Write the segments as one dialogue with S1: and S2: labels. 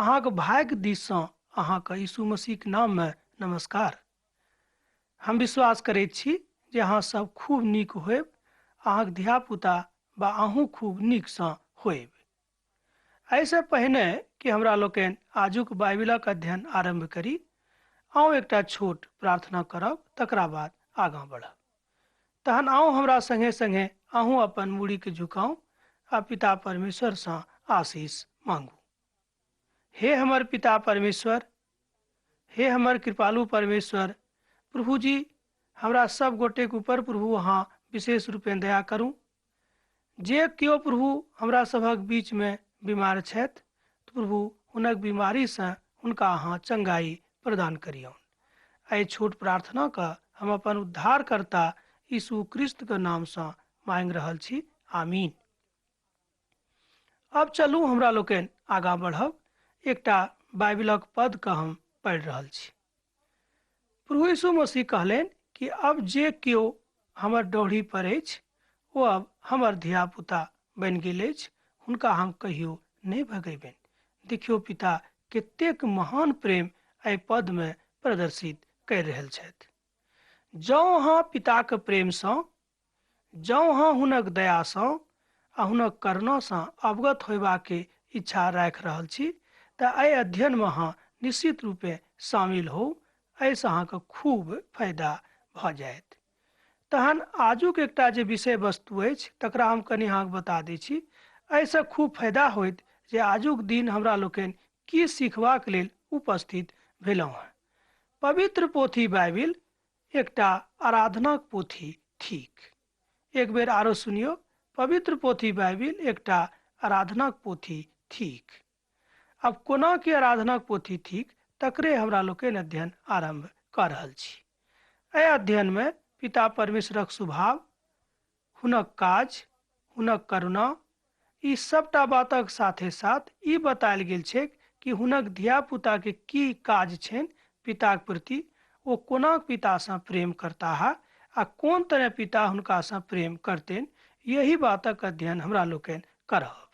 S1: अहाँक भाग्य दिससँ अहाँके यीशु मसीहके नाममे नमस्कार। हम विश्वास करैत छी जे अहाँ सब खूब नीक होएब, अहाँक धियापुता बा अहूँ खूब नीकसँ होएब। एहिसँ पहिने कि हमरा लोकनि आजुक बाइबिलक अध्ययन आरंभ करी, आउ एकटा छोट प्रार्थना करब, तकरा बाद आगाँ बढ़ब। तहन आउ हमरा संगे संगे अहूँ अपन मूड़ीके झुकाउ आ पिता परमेश्वरसँ आशीष मांगू। हे हमर पिता परमेश्वर, हे हमर कृपालु परमेश्वर, प्रभु जी हमरा सब गोटे के ऊपर प्रभु अहाँ विशेष रूपें दया करू। जे केओ प्रभु हमरा सभक बीच में बीमार छथि, प्रभु हुनक बीमारी से हुनका अहाँ चंगाई प्रदान करियौन। एहि छोट प्रार्थना का हम अपन उद्धारकर्ता यीशु क्रिस्त के नाम से मांग रहल छी, आमीन। अब चलू हमरा लोकनि आगाँ बढ़ब। एकटा बाइबिलक पद के हम पढ़ि रहल छी। प्रभु यीशु मसीह कहलनि कि अब जे केओ हमर डोरी पर अछि, ओ अब हमर धिया पुता बनि गेल अछि, हुनका हम कहियो नहीं भगेबनि। देखियो पिता कतेक महान प्रेम एहि पद में प्रदर्शित कर रहल छथि। जँ अहाँ पिताके प्रेमसँ, जँ अहाँ हुनक दयासँ आ हुनक करुणासँ अवगत होयबाके इच्छा राखि रहल छी, तऽ एहि अध्ययनमे अहाँ निश्चित रूपे शामिल हो। एहिसँ अहाँके खूब फायदा भऽ जायत। तहन आजुक एकटा जे विषय वस्तु अछि तकरा हम कनि अहाँके बता दै छी। एहिसँ खूब फायदा होइत जे आजुक दिन हमरा लोकनि की सिखबाक लेल उपस्थित भेलहुँ हैं। पवित्र पोथी बाइबिल एकटा आराधनाक पोथी थिक। एक बेर आरो सुनियो, पवित्र पोथी बाइबिल एकटा आराधनाक पोथी थिक। अब कोना के आराधनाक पोथी थिक तकरे हमरा लोकनि अध्ययन आरंभ कर रहल छी। एहि अध्ययन में पिता परमेश्वरक स्वभाव, हुनक काज, हुनक करुणा, ई सबटा बातक साथे साथ ई बतायल गेल छै कि हुनक धिया पुता के की काज छनि पिताक प्रति, ओ कोना पितासँ प्रेम करता है आ कोन तरह पिता हुनकासँ प्रेम करतेन, यही बातक अध्ययन हमरा लोकनि करब।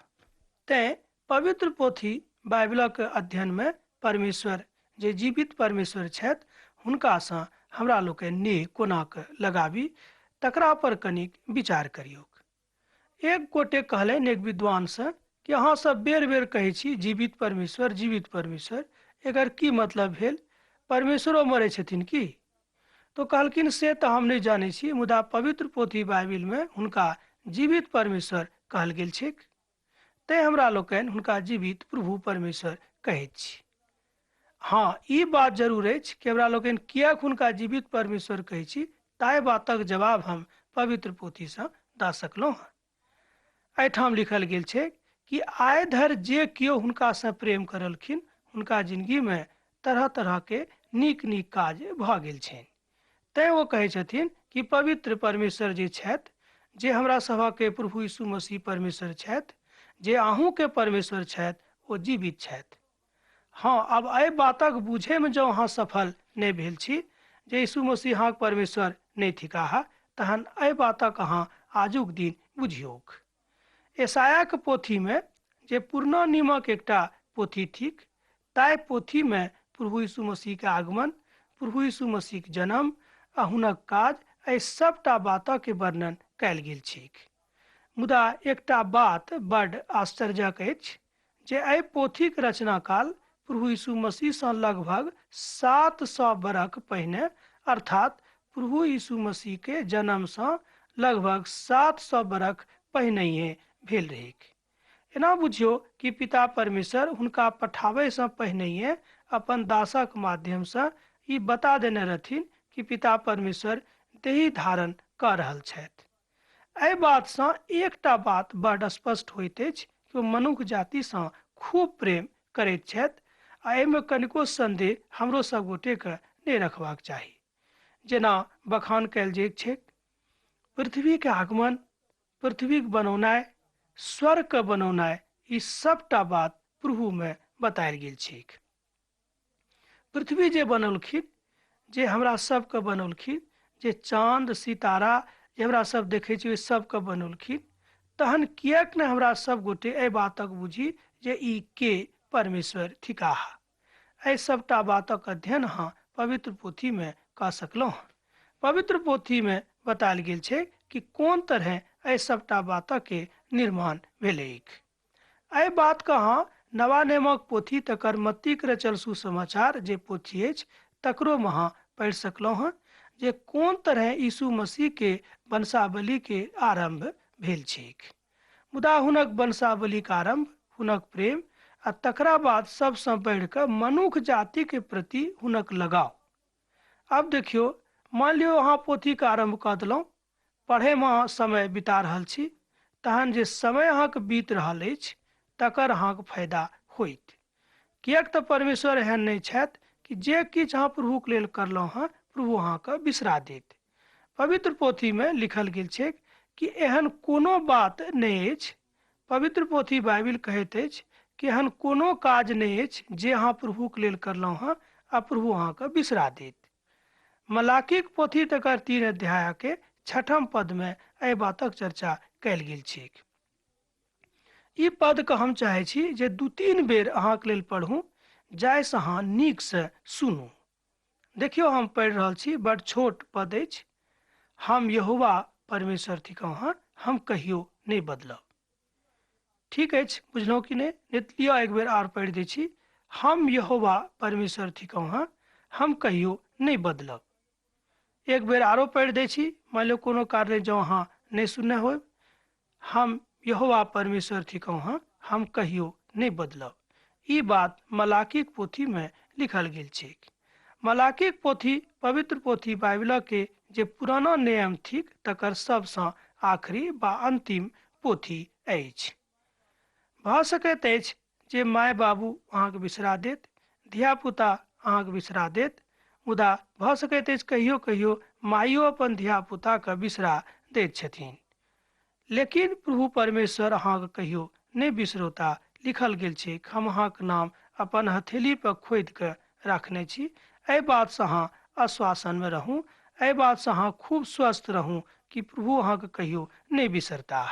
S1: तें पवित्र पोथी बाइबिलक अध्ययन में परमेश्वर जे जीवित परमेश्वर छथि, हुनकासँ हमरा लोकनि नेह कोना कऽ लगाबी तकरा पर कनिक विचार करियौ। एक गोटे कहलनि एक विद्वान से कि अहाँ सब बेर बेर कहै छी जीवित परमेश्वर, जीवित परमेश्वर, एकर की मतलब भेल? परमेश्वरो मरै छथिन की? तो कहलखिन से तऽ हम नहीं जानै छी, मुदा पवित्र पोथी बाइबिल में हुनका जीवित परमेश्वर कहल गेल छैक। तैं हमरा लोकनि हुनका जीवित प्रभु परमेश्वर कहैत छी। हाँ, ई बात जरूर अछि कि हमरा लोकनि किएक हुनका जीवित परमेश्वर कहै छी, ताहि बातक जवाब हम पवित्र पोथीसँ दऽ सकलहुँ हैं। एहिठाम लिखल गेल छै कि आइ धरि जे केओ हुनकासँ प्रेम करलखिन, हुनका जिंदगी में तरह तरह के नीक नीक काज भऽ गेल छनि। तैं ओ कहै छथिन कि पवित्र परमेश्वर जे छथि, जे हमरा सभके प्रभु यीशु मसीह परमेश्वर छथि, जे अहूँ के परमेश्वर छथि, ओ जीवित छथि। हाँ, अब एहि बातक बुझे में जो अहाँ सफल नहीं भेल छी जे यीशु मसीह अहाँक परमेश्वर नहीं थिका है, तहन एहि बातक अहाँ आजुक दिन बुझियौक। यशायाक पोथी में जे पुरना नियमक एकटा पोथी थिक, ताहि पोथी में प्रभु यीशु मसीह के आगमन, प्रभु यीशु मसीह के जन्म आ हुनक काज, एहि सबटा बातक के वर्णन कयल गेल छैक। मुदा एकटा बात बड़ आश्चर्यजनक अछि जे एहि पोथीक रचना काल प्रभु यीशु मसीह से लगभग 700 बरख पहिने, अर्थात प्रभु यीशु मसीह के जन्म से लगभग 700 बरख पहिनहिए भेल रहेक। एना बुझियो कि पिता परमेश्वर हुनका पठाबै से पहिनहिए अपन दासक माध्यम से ई बता देने रहथिन कि पिता परमेश्वर देही धारण कर रहल छथि। एहि बात से एकटा बात बड़ स्पष्ट होइत अछि कि ओ मनुष्य जाति से खूब प्रेम करैत छथि, आ एहिमे कनिको संदेह हमरो सब गोटे के नहीं रखबाक चाही। जेना बखान कयल जाइत छैक, पृथ्वी के आगमन, पृथ्वी के बनौनाइ, स्वर्ग के बनौनाइ, ई सबटा बात प्रभु में बतायल गेल छैक। पृथ्वी जे बनौलखिन, जे हमरा सबके बनौलखिन, जे चाँद सितारा जे हमरा सब देखै छी, ओहि सबके बनौलखिन, तहन किएक ने हमरा सब गोटे एहि बातक बुझी जे ई के परमेश्वर थिकाह। एहि सबटा बातक अध्ययन अहाँ पवित्र पोथी में कऽ सकलहुँ। पवित्र पोथी में बतायल गेल छै कि कोन तरह एहि सबटा बातक के निर्माण भेलैक। एहि बात के अहाँ नवा नेमक पोथी तकर मत्तीक रचल सुसमाचार जे पोथी अछि तकरो में अहाँ पढ़ि सकलहुँ हँ जे कोन तरह यीशु मसीह के वंशावली के आरंभ भेल छैक। मुदा हुनक वंशावलीक आरंभ हुनक प्रेम आ तकरा बाद सबसँ बढ़ि कऽ मनुख जाति के प्रति हुनक लगाव। अब देखियो, मान लियो अहाँ पोथी के आरंभ कऽ देलहुँ, पढ़े में अहाँ समय बिता रहल छी, तहन जे समय अहाँके बीत रहल अछि तकर अहाँके फायदा होइत। किएक तऽ परमेश्वर एहन नहि छथि कि जे किछु अहाँ प्रभुके लेल करलहुँ हँ प्रभु अहाँके बिसरा देत। पवित्र पोथी में लिखल गेल छै कि एहन कोनो बात नहि अछि, पवित्र पोथी बाइबिल कहैत अछि कि एहन कोनो काज नहि अछि जे अहाँ प्रभुके लेल करलहुँ हँ आ प्रभु अहाँके बिसरा देत। मलाकीक पोथी तकर 3 अध्याय के 6 पद में एहि बातक चर्चा कयल गेल छै। ई पद के हम चाहे छी जे 2-3 बेर अहाँके लेल पढ़ू, जाहिसँ अहाँ नीक से सुनू। देखियो, हम पढ़ि रहल छी, बड़ छोट पद अछि। हम यहोवा परमेश्वर थिकहुँ हँ, हम कहियो नहीं बदलब। ठीक अछि, बुझलहुँ कि नहीं? लिया एक बेर आर पढ़ि दै छी। हम यहोवा परमेश्वर थिकहुँ हँ, हम कहियो नहीं बदलब। एक बेर आरो पढ़ि दै छी, मान लो कोनो कारण जँ अहाँ नहीं सुनने हो। हम यहोवा परमेश्वर थिकहुँ हँ, हम कहियो नहीं बदलब। ई बात मलाकीक पोथी में लिखल गेल छै। मलाकीक पोथी पवित्र पोथी बाइबिल के जे पुराना नियम थिक तकर सबसँ आखिरी वा अंतिम पोथी अछि। भऽ सकैत अछि जे माय बाबू अहाँके बिसरा देत, धिया पुता अहाँके बिसरा देत, मुदा भऽ सकैत अछि कहियो कहियो माइयो अपन धिया पुता के बिसरा दैत छथिन। लेकिन प्रभु परमेश्वर अहाँके कहियो नहीं बिसरौता। लिखल गेल छै, हम अहाँके नाम अपन हथेली पर खोदि कऽ रखने छी। एहि बात से अहाँ आश्वासन में रहू, एहि बात से अहाँ खूब स्वस्थ रहू कि प्रभु अहाँके कहियो नहीं बिसरता।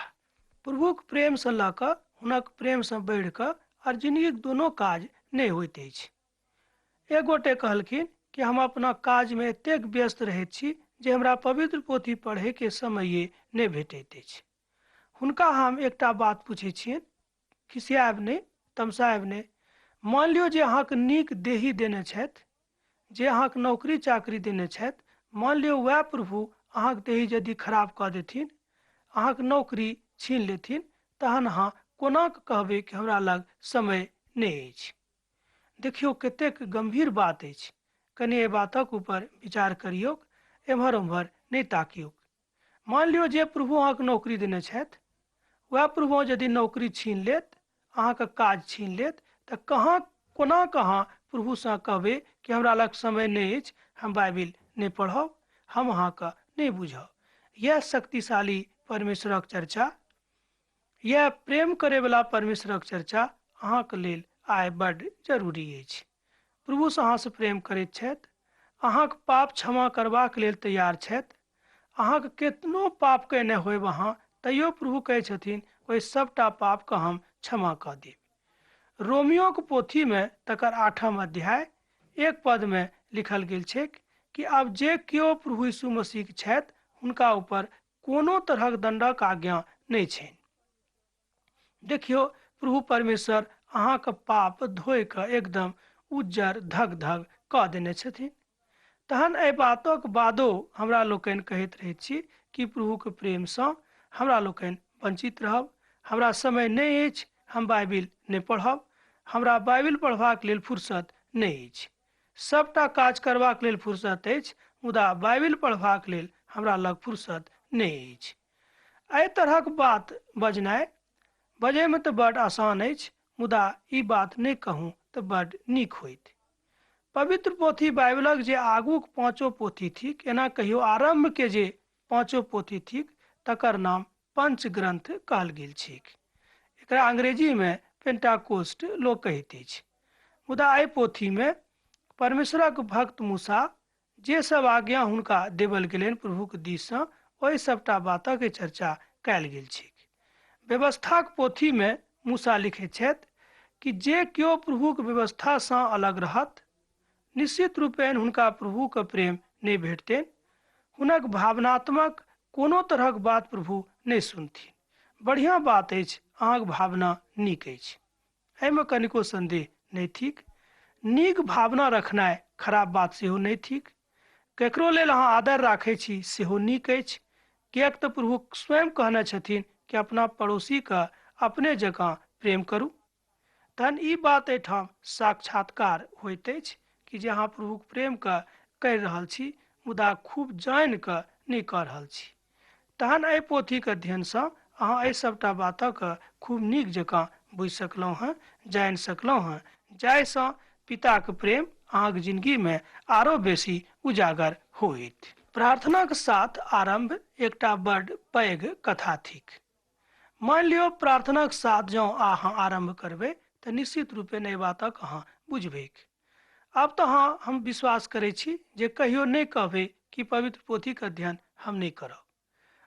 S1: प्रभुक प्रेम से लऽ कऽ हुनक प्रेम से बढ़ि कऽ और जिंदगीक दोनों काज नहीं होइत अछि। एक गोटे कहलखिन कि हम अपना काज में एतेक व्यस्त रहैत छी जे हमरा पवित्र पोथी पढ़े के समय नहीं भेटैत अछि। हुनका हम एकटा बात पूछे छियनि, खिसियाब नहीं, तमसायब नहीं। मान लियो जे अहाँके नीक देही देने छथि, जे अहाँके नौकरी चाकरी देने छथि, मान लियो वह प्रभु अहाँके देही यदि खराब कऽ देथिन, अहाँके नौकरी छीन लेथिन, तहन अहाँ कोना कहबै कि हमरा लग समय नहीं अछि। देखियो, कतेक गंभीर बात अछि। कनि एहि बातक ऊपर विचार करियौ, एम्हर उम्हर नहीं ताकियौ। मान लियो जे प्रभु अहाँके नौकरी देने छथि, वह प्रभु यदि नौकरी छीन लेत, अहाँके काज छीन लेत, तऽ कोना कहाँ प्रभु से कहबै कि हमरा लग समय नहीं अछि, हम बाइबिल नहीं पढ़ब, हम अहाँके नहीं बुझब। यह शक्तिशाली परमेश्वरक चर्चा, यह प्रेम करे वाला परमेश्वरक चर्चा अहाँके लेल आइ बड्ड जरूरी अछि। प्रभु से अहाँ से प्रेम करैत छथि, अहाँके पाप क्षमा करबाक लेल तैयार छथि। अहाँके केतनो पाप केने होयब अहाँ, तैयो प्रभु कहै छथिन ओहि सबटा पाप के हम क्षमा कऽ देब। रोमियो के पोथी में तकर 8 अध्याय 1 पद में लिखल गेल छै कि आब जे केओ प्रभु यीशु मसीह के छथि हुनका ऊपर कोनो तरहक दंडक आज्ञा नहीं छनि। देखियो, प्रभु परमेश्वर अहाँके पाप धोइ कऽ एकदम उज्जर धग धग कऽ देने छथिन। तहन एहि बातक बादो हमरा लोकनि कहैत रहैत छी कि प्रभुके प्रेमसँ हमरा लोकनि वंचित रहब, हमरा समय नहीं अछि, हम बाइबिल नहीं पढ़ब, हमरा बाइबिल पढ़बाक लेल फुर्सत नहीं अछि। सबटा काज करबाक लेल फुर्सत अछि, मुदा बाइबिल पढ़बाक लेल हमरा लग फुर्सत नहीं अछि। एहि तरहक बात बजै में तऽ बड़ आसान अछि, मुदा ई बात नहीं कहूँ तऽ बड्ड नीक होइत। पवित्र पोथी बाइबिलक जे आगूक 5 पोथी थिक, एना कहियो आरंभ के जे 5 पोथी थिक तकर नाम पंच ग्रंथ कहल गेल छैक। एकरा अंग्रेजी में पेंटाकोस्ट लोक कहैत अछि। मुदा एहि पोथी में परमेश्वरक भक्त मूसा जे सब आज्ञा हुनका देवल गेलनि प्रभुक दिससँ, ओहि सबटा बातक चर्चा कयल गेल छैक। व्यवस्थाक पोथी में मूसा लिखैत छथि कि जे केओ प्रभुक व्यवस्था से अलग रहत निश्चित रूपेण हुनका प्रभुक प्रेम नहीं भेटतनि। हुनक भावनात्मक कोनो तरहक बात प्रभु नहीं सुनथिन। बढ़िया बात अछि, अहाँक भावना नीक अछि, एहिमे कनिको संदेह नहीं थिक। नीक भावना रखनाइ खराब बात सेहो नहीं थिक। केकरो लेल अहाँ आदर राखै छी सेहो नीक अछि, किएक तऽ प्रभु स्वयं कहने छथिन कि अपना पड़ोसी का अपने जकाँ प्रेम करू। तहन ई बात एहिठाम साक्षात्कार होइत अछि कि जे अहाँ प्रभुक प्रेम के कहि रहल छी मुदा खूब जानि कऽ नहि कऽ रहल छी। तहन एहि पोथीके अध्ययनसँ अहाँ एहि सभटा बातक खूब नीक जकाँ बुझि सकलहुँ हेँ, जानि सकलहुँ हेँ, जाहिसँ पिताके प्रेम अहाँके जिंदगीमे आरो बेसी उजागर होइत। प्रार्थनाक साथ आरंभ एकटा बड़ पैघ कथा थिक। मान लियो प्रार्थनाक साथ जँ अहाँ आरंभ करबै तऽ निश्चित रूपे एहि बातक अहाँ बुझबै। आब तऽ हम विश्वास करै छी जे कहियो नहि कहबै कि पवित्र पोथीके अध्ययन हम नहीं करब।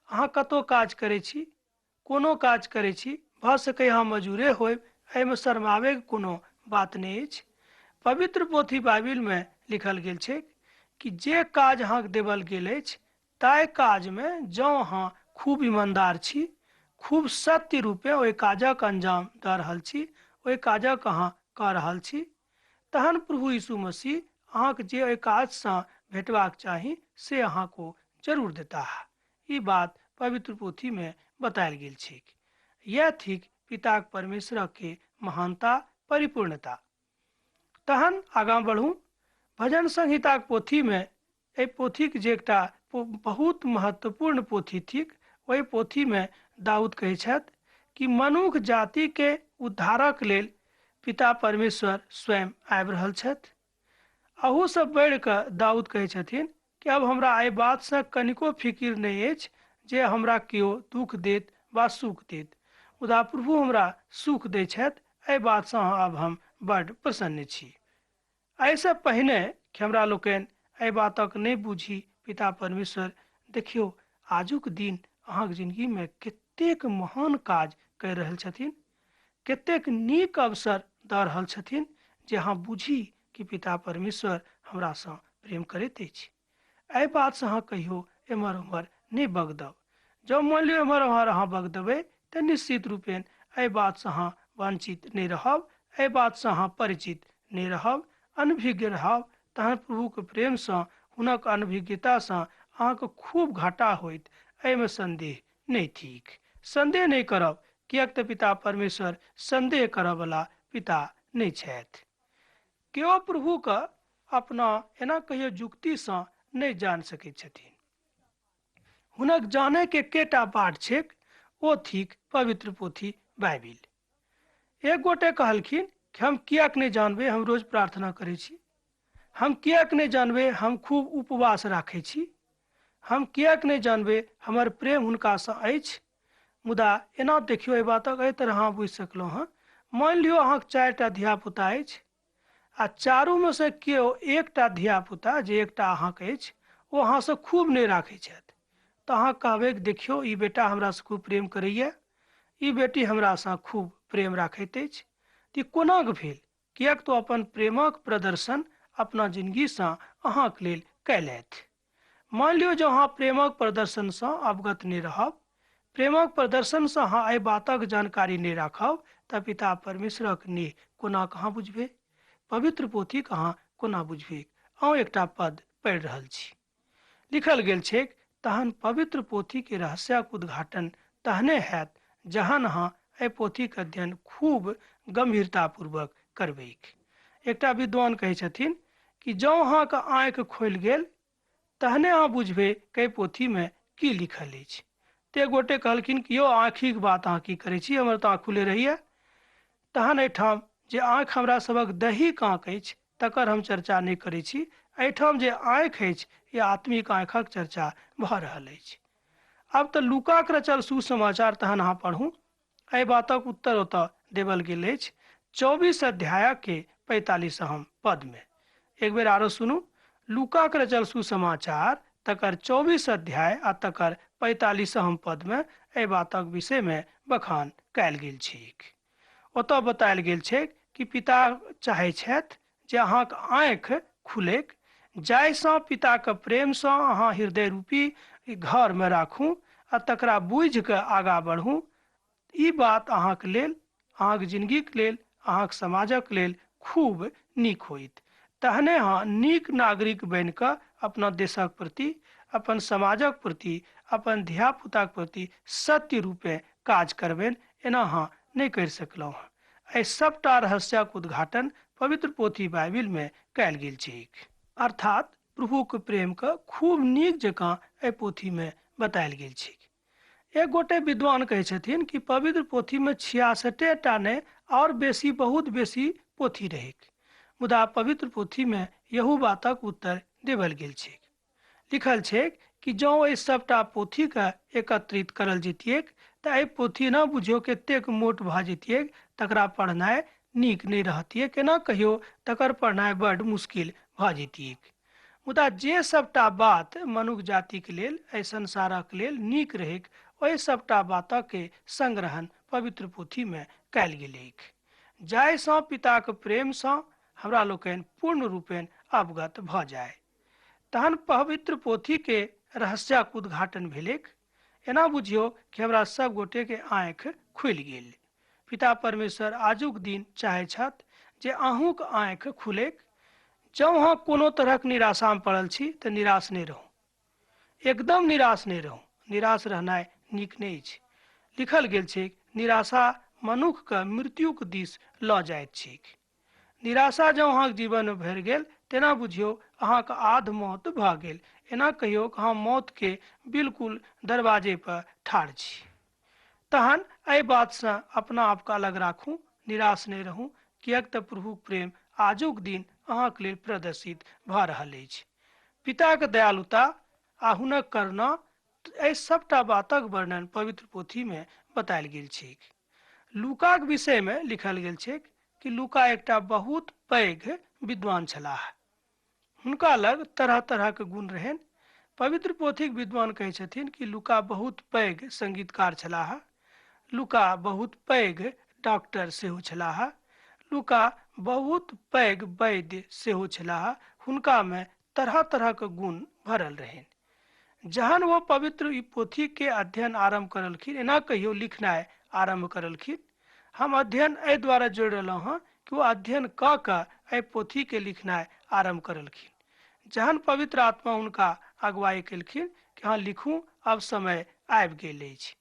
S1: अहाँ कतौ काज करै छी, कोनो काज करै छी, भऽ सकै अहाँ मजूरे होयब, एहिमे शर्माबैके कोनो बात नहीं अछि। पवित्र पोथी बाइबिलमे लिखल गेल छै कि जे काज अहाँके देवल गेल अछि ताहि काजमे जँ अहाँ खूब ईमानदार छी, खूब सत्य रूपे ओहि काजक अंजाम दऽ रहल छी, ओहि काजक अहाँ कऽ रहल छी, तहन प्रभु यीशु मसीह अहाँके जे ओहि काजसँ भेटबाक चाही से अहाँको जरूर देता है। ई बात पवित्र पोथी में बतायल गेल छै। यह थिक पिताक परमेश्वर के महानता, परिपूर्णता। तहन आगाँ बढ़ू भजन संहिताक पोथी में। एहि पोथीक जे एकटा बहुत महत्वपूर्ण पोथी थिक, ओहि पोथी में दाऊद कहै छथि कि मनुष्य जाति के उद्धारक लेल पिता परमेश्वर स्वयं आबि रहल छथि। अहू से बढ़ि कऽ दाऊद कहै छथिन कि अब हमरा एहि बातसँ कनिको फिकिर नहीं अछि जे हमरा केओ दुख देत वा सुख देत, मुदा प्रभु हमरा सुख दै छथि, एहि बातसँ अब हम बड़ प्रसन्न छी। एहिसँ पहिने कि हमरा लोकनि एहि बातक नहीं बुझी पिता परमेश्वर देखियौ आजुक दिन अहाँक जिंदगीमे कतेक महान काज करि रहल छथिन, कतेक नीक अवसर दऽ रहल छथिन जे अहाँ बुझी कि पिता परमेश्वर हमरासँ प्रेम करैत अछि। एहि बातसँ अहाँ कहियो एम्हर उम्हर नहीं बगदब। जब मान लियो एम्हर उम्हर अहाँ बगदबै तऽ निश्चित रूपेण एहि बातसँ अहाँ वंचित नहीं रहब, एहि बातसँ अहाँ परिचित नहीं रहब, अनभिज्ञ रहब। तहन प्रभुके प्रेमसँ, हुनक अनभिज्ञतासँ अहाँके खूब घाटा होइत, एहिमे संदेह नहीं थिक। संदेह नहीं करब, किएक तऽ पिता परमेश्वर संदेह करयवला पिता नहीं छथि। केओ प्रभुके अपना एना कहियो जुक्तिसँ नहीं जान सकैत छथिन। हुनक जाने के केटा बाट छैक, ओ थिक पवित्र पोथी बाइबिल। एक गोटे कहलखिन कि हम किएक नहीं जानबै, हम रोज प्रार्थना करै छी। हम किएक नहीं जानबै, हम खूब उपवास राखै छी। हम किएक नहीं जानबै, हमर प्रेम हुनकासँ अछि। मुदा एना देखियौ एहि बातक एहि तरह अहाँ बुझि सकलहुँ हँ। मान लियो अहाँके 4टा धियापुता अछि आ चारूमे से केओ एकटा धियापुता जे एकटा अहाँके अछि ओ अहाँसँ खूब नहीं राखै छथि, तऽ अहाँ कहबै देखियौ ई बेटा हमरासँ खूब प्रेम करैए, ई बेटी हमरासँ खूब प्रेम राखैत अछि। तऽ कोना भेल, किएक तो अपन प्रेमक प्रदर्शन अपना जिंदगीसँ अहाँके लेल कयलथि। मान लियो जो अहाँ प्रेमक प्रदर्शनसँ अवगत नहीं रहब, प्रेमक प्रदर्शनसँ अहाँ एहि बातक जानकारी नहीं राखब, तऽ पिता परमेश्वरक नेह कोना कहाँ बुझबै, पवित्र पोथी अहाँ कोना बुझबै। अहाँ एकटा पद पढ़ि रहल छी, लिखल गेल छै तहन पवित्र पोथी के रहस्यक उद्घाटन तहने हैत जहन अहाँ एहि पोथीके अध्ययन खूब गंभीरतापूर्वक करबैक। एकटा विद्वान कहै छथिन कि जँ अहाँके आँखि खोलि गेल तहने अहाँ बुझबै कि पोथीमे की लिखल अछि। ते गोटे कहलखिन कि यौ आँखिक बात अहाँ की करै छी, हमर तऽ आँख खुले रहैए। तहन एहिठाम जे आँखि हमरा सभक दैहिक आँखि अछि तकर हम चर्चा नहीं करै छी, एहिठाम जे आँखि अछि या आत्मिक आँखिक चर्चा भऽ रहल अछि। अब तऽ लूकाक रचल सुसमाचार तहन अहाँ पढ़ू, एहि बातक उत्तर ओतऽ देवल गेल अछि 24 अध्याय के 45 पद में। एक बेर आरो सुनू, लूकाक रचल सुसमाचार तकर 24 अध्याय आ तकर 45 पद में एहि बातक विषय में बखान कयल गेल छै। ओतऽ बतायल गेल छै कि पिता चाहै छथि जे अहाँक आँखि खुलैक, जाहिसँ पिताके प्रेमसँ अहाँ हृदय रूपी घरमे राखू आ तकरा बुझि कऽ आगाँ बढ़ू। ई बात अहाँके लेल, अहाँके जिंदगीके लेल, अहाँके समाजक लेल खूब नीक होइत। तहने अहाँ नीक नागरिक बनि कऽ अपना देशक प्रति, अपन समाजक प्रति, अपन धियापुताके प्रति सत्य रूपे काज करबनि। एना अहाँ नहीं कर सकलहुँ हँ। एहि सबटा रहस्यक उद्घाटन पवित्र पोथी बाइबिल में कयल गेल छै, अर्थात प्रभु के प्रेम के खूब नीक जकाँ एहि पोथी में बतायल गेल छै। एक गोटे विद्वान कहै छथिन कि पवित्र पोथी में 66 टा ने और बेसी, बहुत बेसी पोथी रहे, मुदा पवित्र पोथी में यहू बातक उत्तर देवल गेल छै। लिखल छै कि जँ एहि सबटा पोथी के एकत्रित करल जैतियै तऽ एहि पोथी न बुझियो कतेक मोट भऽ जैतियै, तकरा पढ़नाइ नीक नहीं रहतियै, केना कहियो तकर पढ़नाइ बड़ मुश्किल भऽ जैतियै। मुदा जे सबटा बात मनुष्य जातिक लेल, एहि संसारक लेल नीक रहैक, ओहि सबटा बातक के संग्रहण पवित्र पोथी में कयल गेलैक, जाहिसँ पिताक प्रेमसँ हमरा लोकनि पूर्ण रूपेण अवगत भऽ जाय। तहन पवित्र पोथी के रहस्यक उद्घाटन भेलैक। एना बुझियो कि हमरा सब गोटे के आँखि खुलि गेल। पिता परमेश्वर आजुक दिन चाहै छथि जे अहूँक आँखि खुलैक। जँ अहाँ कोनो तरहक निराशा में पड़ल छी तऽ निराश नहीं रहू, एकदम निराश नहीं रहू। निराश रहनाइ नीक नहीं छै। लिखल गेल छै निराशा मनुष्य के मृत्युक दिस लऽ जाइत छै। निराशा जँ अहाँके जीवन में भरि गेल तेना बुझियो अहाँके आध मौत भऽ गेल। एना कहियो कि अहाँ मौत के बिल्कुल दरवाजे पर ठाढ़ छी। तहन एहि बात से अपना आप के अलग राखू, निराश नहीं रहू, किएक तऽ प्रभु प्रेम आजुक दिन अहाँके लेल प्रदर्शित भऽ रहल अछि। पिता के दयालुता आ हुनक करुणा, एहि सबटा बातक वर्णन पवित्र पोथी में बतायल गेल छै। लूका के विषय में लिखल गेल छै कि लूका एकटा बहुत पैघ विद्वान छलाह। हुनका लग तरह तरह के गुण रहनि। पवित्र पोथीक विद्वान कहै छथिन कि लूका बहुत पैघ संगीतकार छलाह, लूका बहुत पैघ डॉक्टर सेहो छलाह, लूका बहुत पैघ वैद्य सेहो छलाह। हुनका में तरह तरह के गुण भरल रहनि। जहन वो पवित्र ई पोथी के अध्ययन आरंभ करलखिन, एना कहियो लिखनाइ आरंभ करलखिन। हम अध्ययन एहि द्वारा जोड़ि रहलहुँ हँ कि वो अध्ययन कऽ कऽ एहि पोथी के लिखनाइ आरंभ करलखिन। जहन पवित्र आत्मा हुनका अगुवाई केलखिन कि हाँ लिखू, अब समय आबि गेल अछि,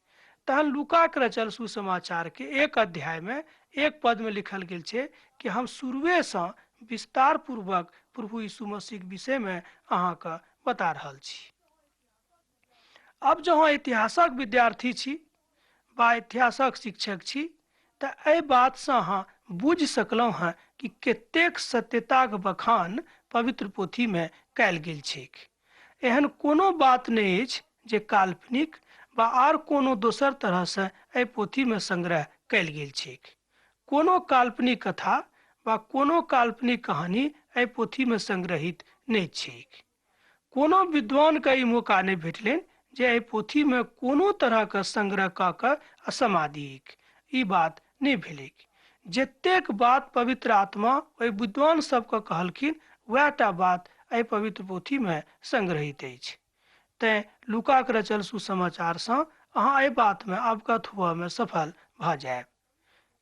S1: तहन लूका के रचल सुसमाचार के एक अध्याय में एक पद में लिखल गेल छै कि हम शुरुए से विस्तार पूर्वक प्रभु यीशु मसीह के विषय में अहाँके बता रहल छी। अब जो अहाँ इतिहासक विद्यार्थी छी बा इतिहासक शिक्षक छी तऽ एहि बात से अहाँ बुझि सकलहुँ हँ कि कतेक सत्यताक बखान पवित्र पोथी में कयल गेल छैक। एहन कोनो बात नहीं अछि जे काल्पनिक बा आर कोनो दोसर तरह से एहि पोथी में संग्रह कयल गेल छैक। कोनो काल्पनिक कथा बा कोनो काल्पनिक कहानी एहि पोथी में संग्रहित नहीं छैक। कोनो विद्वान के ई मौका नहीं भेटलनि जे एहि पोथी में कोनो तरह के संग्रह कऽ कऽ समाधिक। ई बात नहीं भेलैक। जतेक बात पवित्र आत्मा ओहि विद्वान सबके कहलखिन, वह टा बात एहि पवित्र पोथी में संग्रहित अछि। तें लूका के रचल सुसमाचार से अहाँ एहि बात में अवगत हुआ में सफल भऽ जायब।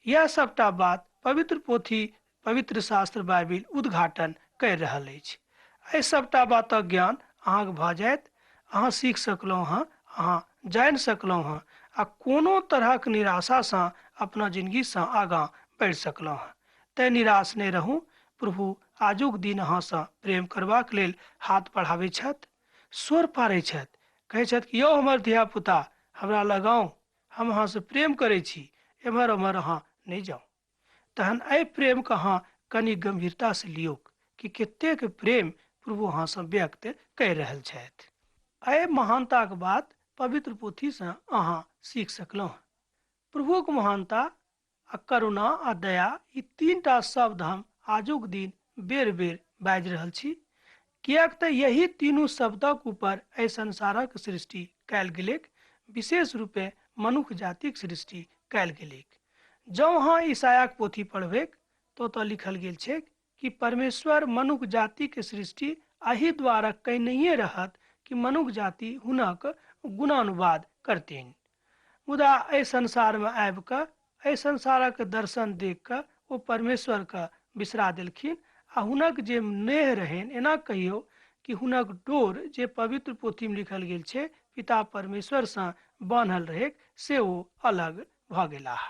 S1: यह सबटा बात पवित्र पोथी, पवित्र शास्त्र बाइबिल उद्घाटन कर रहल अछि। एहि सबटा बातक ज्ञान अहाँके भऽ जायत, अहाँ सीख सकलहुँ हँ, अहाँ जानि सकलहुँ हँ आ कोनो तरहक निराशा से अपना जिंदगी से आगाँ बढ़ि सकलहुँ हँ। तैं निराश नहीं रहू। प्रभु आजुक दिन अहाँ से प्रेम करबाक लेल हाथ बढ़ाबै छथि, स्वर पारै छथि, कहै छथि कि यौ हमर धिया पुता हमरा लगाउ, हम अहाँ से प्रेम करै छी, एम्हर ओम्हर अहाँ नहीं जाउ। तहन एहि प्रेम के अहाँ कनि गंभीरता से लियौ कि कतेक प्रेम प्रभु अहाँ से व्यक्त कर रहल छथि। एहि महानता के बात पवित्र पोथी से अहाँ सीख सकलहुँ। प्रभु के महानता आ करुणा आ दया, ई तीनटा शब्द हम आजुक दिन बेर बेर बाजि रहल छी, किएक तऽ यही तीनू शब्दक ऊपर एहि संसारक सृष्टि कयल गेलैक, विशेष रूपे मनुष्य जातिक सृष्टि कयल गेलैक। जँ अहाँ ईसायाक पोथी पढ़बै तो ओतऽ लिखल गेल छै कि परमेश्वर मनुख जाति के सृष्टि एहि द्वारा कयनहिए रहत कि मनुख जाति हुनक गुणानुवाद करथिन। मुदा एहि संसार में आबि कऽ एहि संसारक दर्शन देख कऽ ओ परमेश्वर के बिसरा देलखिन आ हुनक जे नेह रहनि, एना कहियो कि हुनक डोर जे पवित्र पोथी में लिखल गेल छै पिता परमेश्वर से बान्हल रहै से ओ अलग भऽ गेलाह।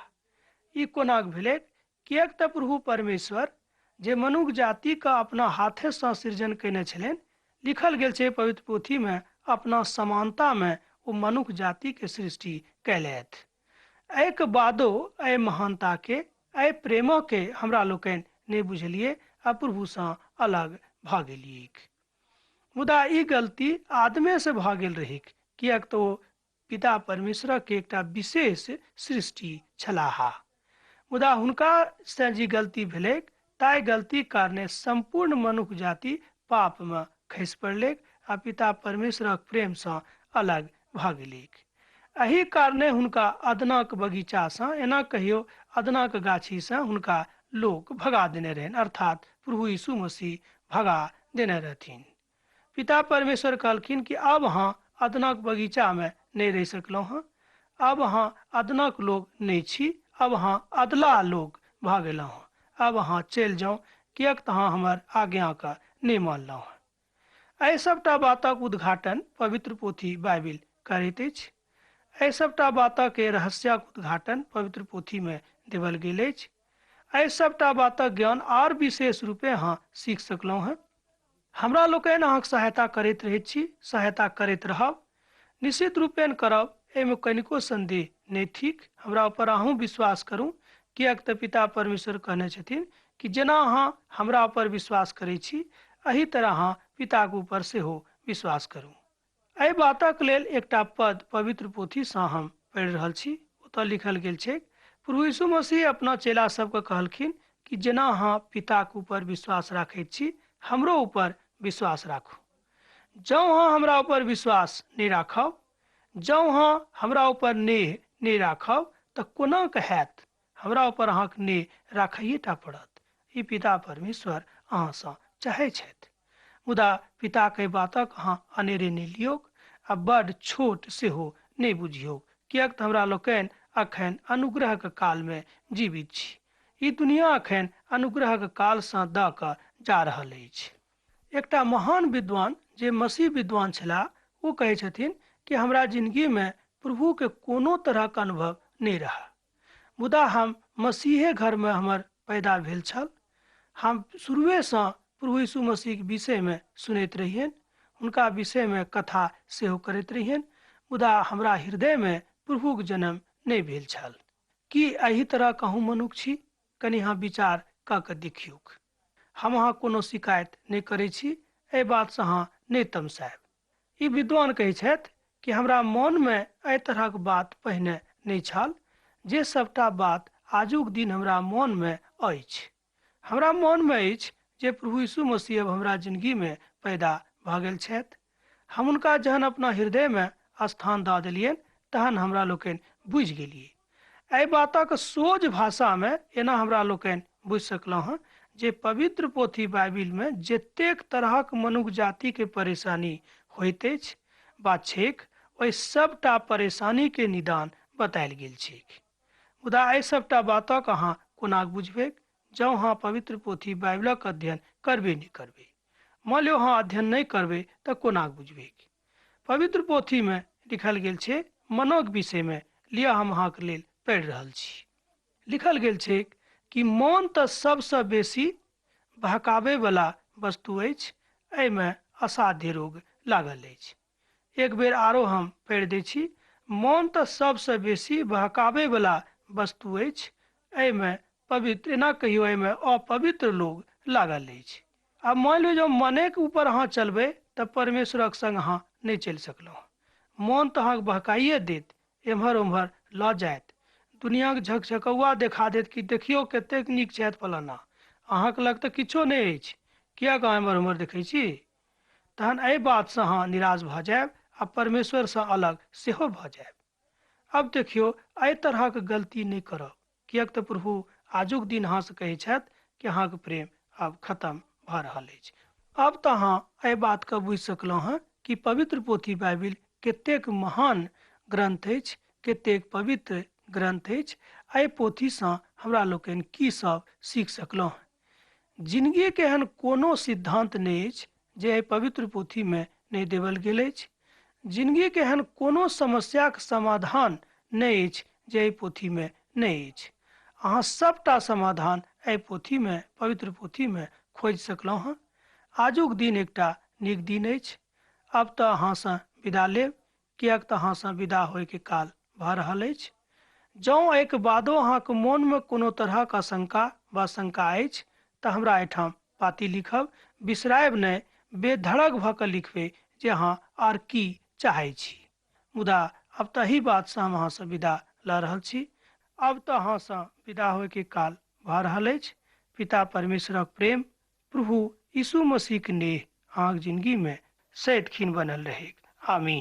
S1: ई कोना भेलै? किएक तऽ प्रभु परमेश्वर जे मनुख जाति के अपना हाथे से सृजन कयने छलनि, लिखल गेल छै पवित्र पोथी में अपना समानता में ओ मनुख जाति के सृष्टि कैलथि। एहिके बादो एहि महानता के एहि प्रेम के हमरा लोकनि नहीं बुझलिए आ प्रभु से अलग भऽ गेलिए। मुदा ई गलती आदमे से भऽ गेल रही, किएक तो पिता परमेश्वर के एकटा विशेष सृष्टि छलाह। मुदा हुनका से जे गलती भेलै ताहि गलती कारणे संपूर्ण मनुष्य जाति पाप में खसि पड़लै आ पिता परमेश्वरक प्रेम से अलग भऽ गेलै। एहि कारणे हुनका अदनक बगीचा से, एना कहियो अदनक गाछी से हुनका लोक भगा देने रहन, अर्थात प्रभु यीशु मसीह भगा देने रहथिन। पिता परमेश्वर कहलखिन कि अब अहाँ अदनक बगीचा में नहीं रह सकलहुँ हँ, अब अहाँ अदनक लोग नहीं छी, अब अहाँ अदला लोग भऽ गेलहुँ हँ, अब अहाँ चलि जाउ, किएक तऽ अहाँ हमर आज्ञा के नहीं मानलहुँ हँ। एहि सबटा बातक उद्घाटन पवित्र पोथी बाइबिल करैत अछि। एहि सबटा बातक के रहस्यक उद्घाटन पवित्र पोथी में देवल गेल अछि। एहि सबटा बातक ज्ञान आर विशेष रूपे अहाँ सीख सकलहुँ हँ। हमरा लोकनि अहाँके सहायता करैत रहैत छी, सहायता करैत रहब, निश्चित रूपेण करब, एहिमे कनिको संदेह नहीं थिक। हमरा ऊपर अहूँ विश्वास करूँ, किएक तऽ पिता परमेश्वर कहने छथिन कि जेना अहाँ हमरा ऊपर विश्वास करैत छी एही तरह अहाँ पिताके ऊपर सेहो विश्वास करू। एहि बातक लेल एकटा पद पवित्र पोथी से हम पढ़ि रहल छी। ओतऽ लिखल गेल छै, प्रभु यीशु मसीह अपना चेला सबके कहलखिन कि जेना अहाँ पिताके ऊपर विश्वास राखैत छी, हमरो ऊपर विश्वास राखू। जँ अहाँ हमरा ऊपर विश्वास नहीं राखब, जँ अहाँ हमरा ऊपर नेह नहीं राखब तऽ कोना के हैत? हमरा ऊपर अहाँके नेह राखैए टा पड़त। ई पिता परमेश्वर अहाँ से चाहै छथि। मुदा पिता के बातक अहाँ अनेरे नहीं लियौक आ बड़ छोट सेहो नहीं बुझियौ, किएक तऽ हमरा लोकनि अखन अनुग्रह के काल में जीवित छी। ई दुनिया अखन अनुग्रह के काल से दऽ कऽ जा रहल अछि। एकटा महान विद्वान जे मसीह विद्वान छलाह, वो कहै छथिन कि हमरा जिंदगी में प्रभु के कोनो तरह के अनुभव नहीं रहा। मुदा हम मसीहे घर में हमर पैदा भेल छल। हम शुरुए से प्रभु यीशु मसीह के विषय में सुनैत रहियन, हुनका विषय में कथा सेहो करैत रहियन, मुदा हमरा हृदय में प्रभुक जन्म नहीं भेल छल। की एही तरह कहूँ मनुख छी? कनि अहाँ विचार कऽ के देखियौक। हम अहाँ कोनो शिकायत नहीं करै छी, एहि बात से अहाँ नहीं तमसायब। ई विद्वान कहै छथि कि हमरा मन में एहि तरहक बात पहिने नहीं छल, जे सबटा बात आजुक दिन हमरा मन में अछि। हमरा मन में अछि जे प्रभु यीशु मसीह अब हमरा जिंदगी में पैदा भऽ गेल छथि। हम हुनका जहन अपना हृदय में स्थान दऽ देलियनि तहन हमरा लोकनि बुझि गेलियै। एहि बातक सोझ भाषा में एना हमरा लोकनि बुझि सकलहुँ हँ जे पवित्र पोथी बाइबिल में जतेक तरहक मनुष्य जाति के परेशानी होइत अछि वा छैक, ओहि सबटा परेशानी के निदान बतायल गेल छैक। मुदा एहि सबटा बातक अहाँ कोना बुझबै जँ अहाँ पवित्र पोथी बाइबिलक अध्ययन करबे नहीं करबै? मान लियौ अहाँ अध्ययन नहीं करबै तऽ कोना बुझबै? पवित्र पोथी में लिखल गेल छै मनक विषय में, लिअ हम अहाँके लेल पढ़ि रहल छी। लिखल गेल छै कि मन तऽ सबसे बेसी बहकावे वाला वस्तु अछि, एहिमे असाध्य रोग लागल अछि। एक बेर आरो हम पढ़ि दै छी, मन तऽ सबसे बेसी बहकावे वाला वस्तु अछि, एहिमे पवित्र, एना कहियो एहिमे अपवित्र लोग लागल अछि। आब मान लियौ जब मने के ऊपर अहाँ चलबै तऽ परमेश्वरक संग अहाँ नहीं चलि सकलहुँ। मन तऽ अहाँके बहकाइए देत, एम्हर ओम्हर लऽ जायत, दुनिया के झकझकौआ देखा देत कि देखियौ कतेक नीक छथि फलाना, अहाँके लग तऽ किछो नहीं अछि, किएक अहाँ एम्हर ओम्हर देखै छी? तहन एहि बात से अहाँ निराश भऽ जायब आ परमेश्वर से अलग सेहो भऽ जायब। अब देखियौ एहि तरहक गलती नहीं करब, किएक तऽ प्रभु आजुक दिन अहाँ से कहै छथि कि अहाँके प्रेम आब खत्म भऽ रहल अछि। अब तऽ अहाँ एहि बात के बुझि सकलहुँ हँ कि पवित्र पोथी बाइबिल कतेक महान ग्रंथ अछि, कतेक पवित्र ग्रंथ अछि। एहि पोथीसँ हमरा लोकनि की सब सीख सकलहुँ। जिंदगी के एहन कोनो सिद्धांत नहि अछि जे एहि पवित्र पोथी में नहि देवल गेल अछि। जिंदगी के एहन कोनो समस्या के समाधान नहि अछि जे एहि पोथी में नहि अछि। अहाँ सबटा समाधान एहि पोथी में, पवित्र पोथी में खोजि सकलहुँ हँ। आजुक दिन एकटा नीक दिन अछि। अब तऽ अहाँसँ विदा लेब, किएक तऽ अहाँसँ विदा होयके काल भऽ रहल अछि। जँ एहिके बादो अहाँके मोनमे कोनो तरहक आशंका वा शंका अछि तऽ हमरा एहिठाम पाती लिखब बिसरायब नहि। बेधड़क भऽ कऽ लिखबै जे अहाँ आर की चाहै छी। मुदा अब तऽ एही बातसँ हम अहाँसँ विदा लऽ रहल छी। अब तऽ अहाँसँ विदा होयके काल भऽ रहल अछि। पिता परमेश्वरक प्रेम, प्रभु यीशु मसीहक नेह अहाँक जिंदगी में सदिखन बनल रहेगा। आमीन।